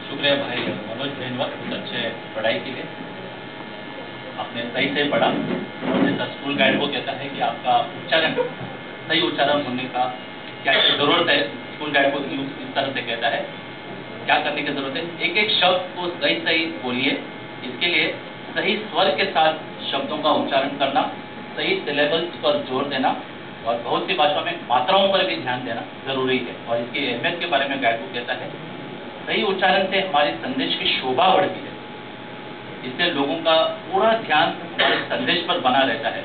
शुक्रिया भाई मनोज भेनवर, बहुत अच्छे पढ़ाई के लिए। आपने सही से पढ़ा और जैसा स्कूल गाइड वो कहता है कि आपका उच्चारण, सही उच्चारण होने का क्या जरूरत है, स्कूल गाइड को इस तरह से कहता है क्या करने की जरूरत है। एक एक शब्द को सही सही बोलिए। इसके लिए सही स्वर के साथ शब्दों का उच्चारण करना, सही सिलेबल्स पर जोर देना और बहुत सी भाषाओं में मात्राओं पर भी ध्यान देना जरूरी है। और इसकी अहमियत के बारे में गाइड बुक कहता है सही उच्चारण से हमारे संदेश की शोभा बढ़ती है। इससे लोगों का पूरा ध्यान हमारे संदेश पर बना रहता है,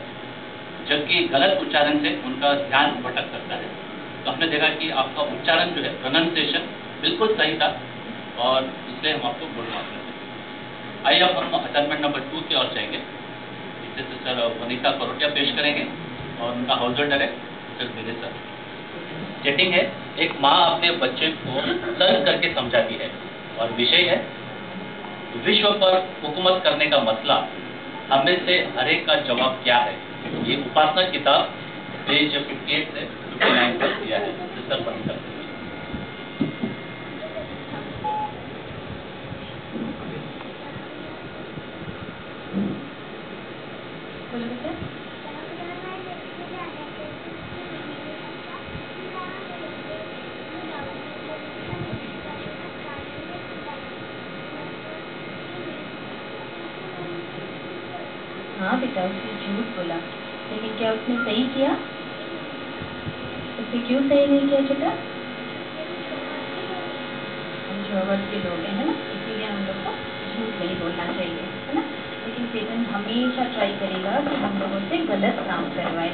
जबकि गलत उच्चारण से उनका ध्यान भटक सकता है। तो हमने देखा कि आपका उच्चारण जो है, प्रोनाउंसिएशन बिल्कुल सही था और इसलिए हम आपको गुड मार्क्स देते हैं। आइए अब हम असाइनमेंट नंबर 2 की ओर जाएंगे। इससे सर वनीता करोटिया पेश करेंगे और उनका हाउस होल्डर है सर मेरे सर। सेटिंग है, एक माँ अपने बच्चे को तर्क करके समझाती है और विषय है विश्व पर हुकूमत करने का मसला, हमें से हर एक का जवाब क्या है। ये उपासना किताब पेज 58 से 59 तक दिया है। सर वनीता हाँ बेटा, उसने झूठ बोला, लेकिन क्या उसने सही किया? उसने क्यों सही नहीं किया बेटा? हम जवाब के लोग हैं, है ना, इसीलिए हम लोग को झूठ नहीं बोलना चाहिए, है ना। लेकिन सेटन हमेशा ट्राई करेगा कि हम लोगों से गलत काम करवाए।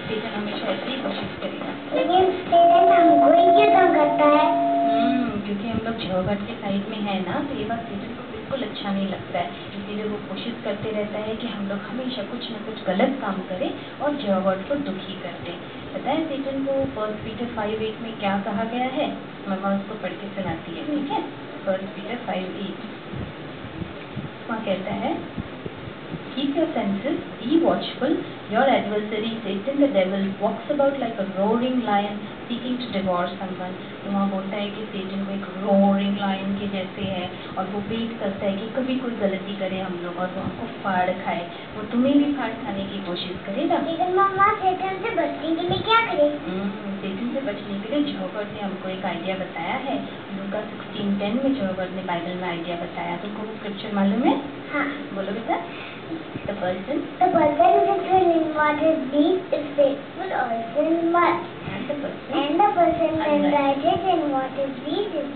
सेटन हमेशा ऐसी कोशिश करेगा। लेकिन सेटन हमको ही क्यों तंग करता है? क्योंकि हम लोग झोगट के साइड में है ना, तो ये बात सेटन को बिल्कुल अच्छा नहीं लगता है। इसीलिए वो कोशिश करते रहता है कि हम लोग हमेशा कुछ न कुछ गलत काम करें और झोगट को दुखी कर दें। पता है सेटन को 1 पीटर 5:8 में क्या कहा गया है? मम्मा उसको पढ़ के सुनाती है, ठीक है। 1 पीटर 5:8 वहाँ कहता है, Keep your senses, be watchful. Your adversary Satan the devil walks about like a roaring lion seeking to devour someone. तो वहाँ बोलता है कि सेटन को एक roaring lion के जैसे है और वो वेट करता है कि कभी कोई गलती करे हम लोग और वो हमको फाड़ खाए। वो तुम्हें भी फाड़ खाने की कोशिश करेगा। लेकिन मम्मा सेटन से बचने के लिए क्या करें? सेटन से बचने के लिए जॉबर्ट ने हमको एक आइडिया बताया है। लूका 16:10 में जॉबर्ट ने बाइबल में आइडिया बताया। तुमको वो स्क्रिप्चर मालूम है? हाँ, बोलो बेटा। The person who is faithful in what is deed is faithful also in much. and the person unrighteous in what is deed is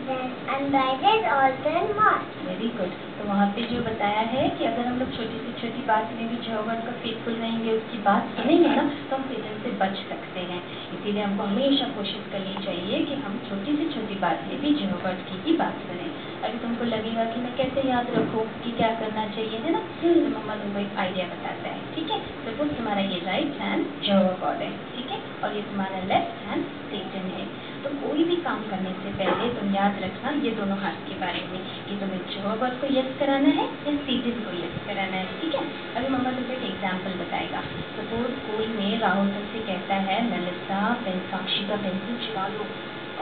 unrighteous also in much. Very good. तो वहाँ पे जो बताया है कि अगर हम लोग छोटी से छोटी बात में भी जॉबर्ट का फेथफुल रहेंगे, उसकी बात सुनेंगे ना, तो हम सेटन से बच सकते हैं। इसीलिए हमको हमेशा कोशिश करनी चाहिए कि हम छोटी से छोटी बात में भी जॉबर्ट की ही बात सुने। अभी तुमको लगेगा कि मैं कैसे याद रखूँ कि क्या करना चाहिए, है ना, तो मम्मा तुमको एक आइडिया बताता है, ठीक है। सपोज तुम्हारा ये राइट हैंड जॉबर्ट गॉड है, ठीक है, और ये तुम्हारा लेफ्ट हैंड सेटन है। तो कोई भी काम करने से पहले तुम याद रखना ये दोनों हाथ के बारे में कि तुम्हें जॉबर्ट को यस कराना है या सेटन को यस कराना है, ठीक है। अभी मम्मा तुमको एक एग्जाम्पल बताएगा। सपोज स्कूल में राहुल तुमसे कहता है मेलिसा साक्षी का पेंसिल चुरा लो,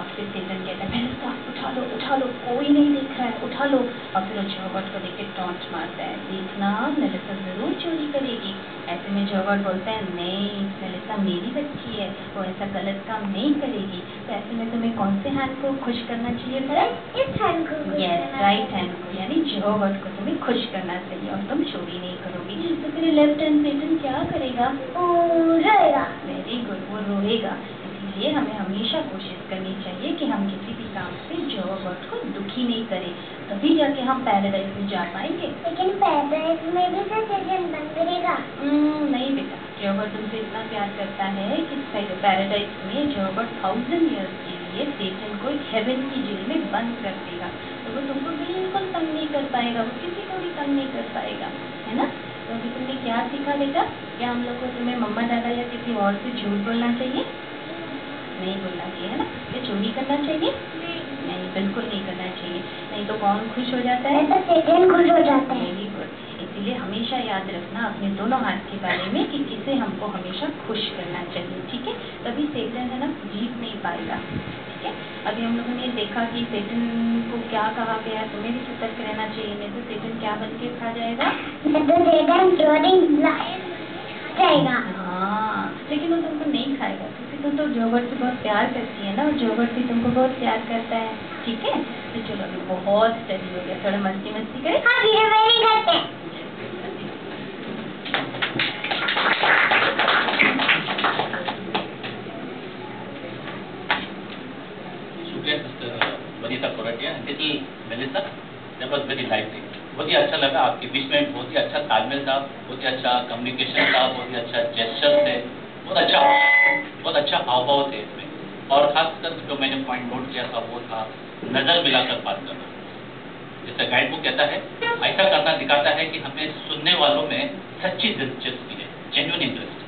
और फिर सेटन कहता है मेलिसा उठा लो, कोई नहीं देख रहा है, उठा लो। और फिर वो जॉबर्ट को देख के टॉन्ट मारता है, देखना मेलिसा जरूर चोरी करेगी। ऐसे में जॉबर्ट बोलता है नहीं, मेलिसा मेरी बच्ची है, वो ऐसा गलत काम नहीं करेगी। तो ऐसे में तुम्हें कौन से हैंड को खुश करना चाहिए? इस हैंड को। यस, राइट हैंड को, यानी जॉबर्ट को तुम्हें खुश करना चाहिए और तुम चोरी नहीं करोगी। तो फिर लेफ्ट हैंड सेटन क्या करेगा? रोएगा। वेरी गुड, वो रोएगा। इसलिए हमें हमेशा कोशिश करनी चाहिए कि हम किसी भी काम से जॉबर्ट को दुखी नहीं करें, तभी जाके हम पैराडाइज में जा पाएंगे। लेकिन पैराडाइज में भी तो सेटन बंद करेगा। नहीं बेटा, जॉबर्ट तुमसे इतना प्यार करता है कि पैराडाइज में जॉबर्ट 1000 ईयर्स के लिए सेटन को एक हेवन की जेल में बंद कर देगा। तो वो तुमको बिल्कुल तंग नहीं कर पाएगा, वो किसी को भी तंग नहीं कर पाएगा, है ना। तो अभी तुमने क्या सीखा बेटा? क्या हम लोग को तुम्हें मम्मा दादा या किसी और से झूठ बोलना चाहिए? नहीं बोलना चाहिए, है ना। क्या चोरी करना चाहिए? नहीं, बिल्कुल नहीं करना चाहिए। नहीं तो कौन खुश हो जाता है? तो सेटन खुश हो जाता है। Very good. इसीलिए हमेशा याद रखना अपने दोनों हाथ के बारे में कि किसे हमको हमेशा खुश करना चाहिए, ठीक है। तभी सेटन है ना जीत नहीं पाएगा, ठीक है। अभी हम लोगों ने देखा कि सेटन को क्या कहा गया, तुम्हें भी सतर्क रहना चाहिए, नहीं तो सेटन क्या बन के खा जाएगा, जाएगा। हाँ, लेकिन वो तुमको नहीं खाएगा क्योंकि तुम तो जोगर्ट से बहुत प्यार करती है ना, और जोगर्ट भी तुमको बहुत प्यार करता है, ठीक है। तो चलो अभी बहुत स्टडी हो गया, थोड़ा मस्ती मस्ती करें। हाँ धीरे धीरे करते हैं। शुक्रिया सिस्टर वनीता कोरटिया, little Melissa, that was very nice. बहुत ही अच्छा लगा, आपके बीच में बहुत ही अच्छा तालमेल था, बहुत ही अच्छा कम्युनिकेशन था, बहुत ही अच्छा जेस्चर थे, बहुत अच्छा हाव भाव थे इसमें। और खासकर जो मैंने पॉइंट नोट किया था वो था नजर मिलाकर बात करना। जैसे गाइड बुक कहता है, ऐसा करना दिखाता है कि हमें सुनने वालों में सच्ची दिलचस्पी है, जेन्युइन इंटरेस्ट,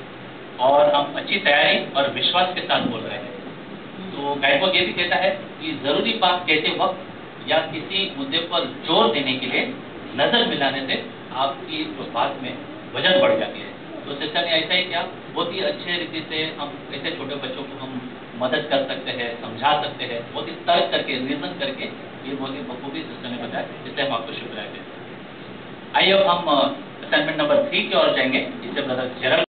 और हम अच्छी तैयारी और विश्वास के साथ बोल रहे हैं। तो गाइड बुक ये भी कहता है कि जरूरी बात कहते वक्त या किसी मुद्दे पर जोर देने के लिए नजर मिलाने से आपकी जो बात में वजन बढ़ जाती है। तो सिस्टर ने ऐसा ही किया, बहुत ही अच्छे रीति से हम ऐसे छोटे बच्चों को हम मदद कर सकते हैं, समझा सकते हैं, बहुत ही तर्क करके, रीजन करके, ये बहुत ही बखूबी सिस्टर ने बताया, इसलिए हम आपको शुक्रिया कहते हैं। आइए अब हम असाइनमेंट नंबर 3 की ओर जाएंगे, जिससे ब्रदर जेरल